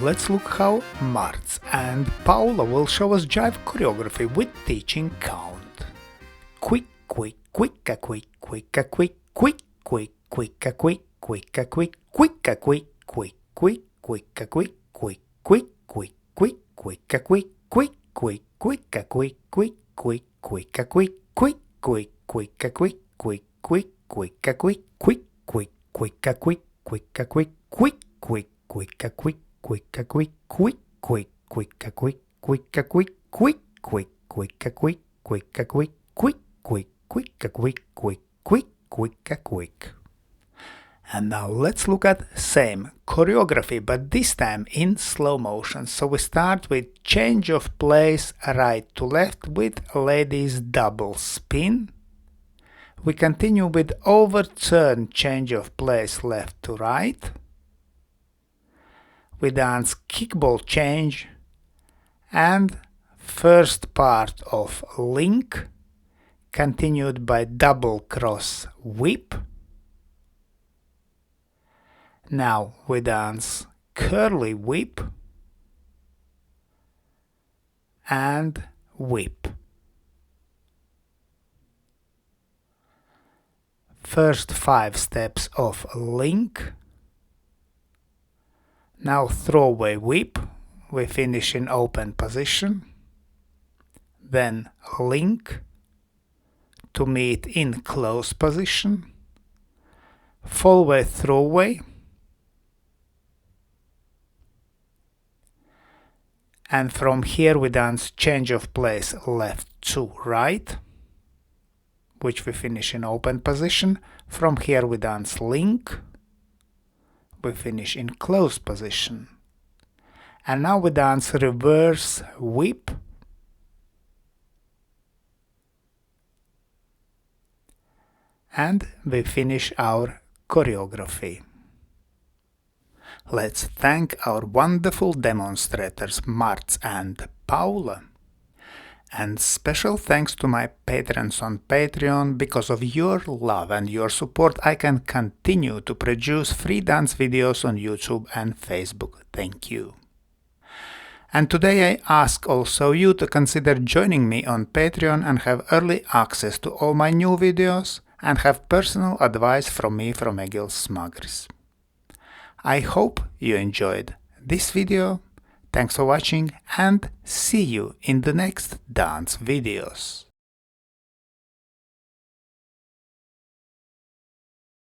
let's look how Marts and Paula will show us jive choreography with teaching count. Quick, quick, quick-a quick, quick-a quick, quick, quick, quick-a quick, quick-a quick, quick-a quick, quick, quick, quick-a quick, quick, quick, quick, quick, quick-a quick, quick, quick, quick-a quick, quick, quick, quick-a quick, quick, quick, quick-a quick, quick, quick, quick-a quick, quick, quick, quick-a quick, quick-a quick, quick, quick, quick-a quick, quick-a quick, quick, quick, quick-a quick, quick-a quick, quick, quick, quick-a quick, quick-a quick, quick, quick, quick-a quick, quick, quick, quick-a quick. And now let's look at same choreography, but this time in slow motion. So we start with change of place right to left with ladies double spin. We continue with overturn change of place left to right. We dance kickball change and first part of link continued by double cross whip. Now we dance curly whip and whip. First 5 steps of link. Now throwaway whip, we finish in open position. Then link to meet in close position. Fallaway throwaway. And from here we dance change of place left to right, which we finish in open position. From here we dance link, we finish in close position. And now we dance reverse whip, and we finish our choreography. Let's thank our wonderful demonstrators Marts and Paula. And special thanks to my patrons on Patreon. Because of your love and your support, I can continue to produce free dance videos on YouTube and Facebook. Thank you. And today I ask also you to consider joining me on Patreon and have early access to all my new videos and have personal advice from me from Egils Smagris. I hope you enjoyed this video. Thanks for watching and see you in the next dance videos.